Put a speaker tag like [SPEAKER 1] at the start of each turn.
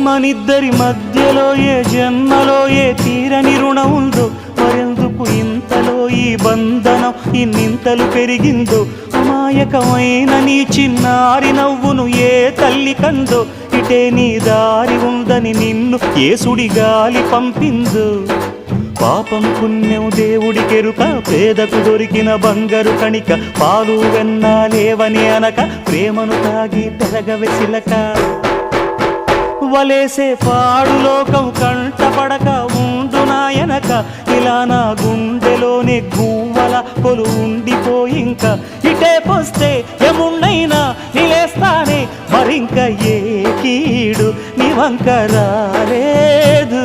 [SPEAKER 1] మనిద్దరి మధ్యలో ఏ జన్మలో ఏ తీరని రుణం ఉందో, మరెందుకు ఇంతలో ఈ బంధనం ఇన్నింతలు పెరిగిందో, అమాయకమైన నీ చిన్నారి నవ్వును ఏ తల్లి కందో, ఇటే నీ దారి ఉందని నిన్ను ఏ సుడి గాలి పంపిందో. పాపం పుణ్యం దేవుడికెరుక, పేదకు దొరికిన బంగారు కణిక, పాలు వెన్నాలేవని అనక ప్రేమను తాగి పెరగవెసిలక. వలేసే పాడు లోకం కంటపడక ఉండు నాయనక, ఇలా నా గుండెలోనే గువ్వల కొలు ఉండిపోయింక. ఇటే పోస్తే ఎమున్నైనా నిలేస్తానే, మరింక ఏ కీడు నీ వంక రాలేదు.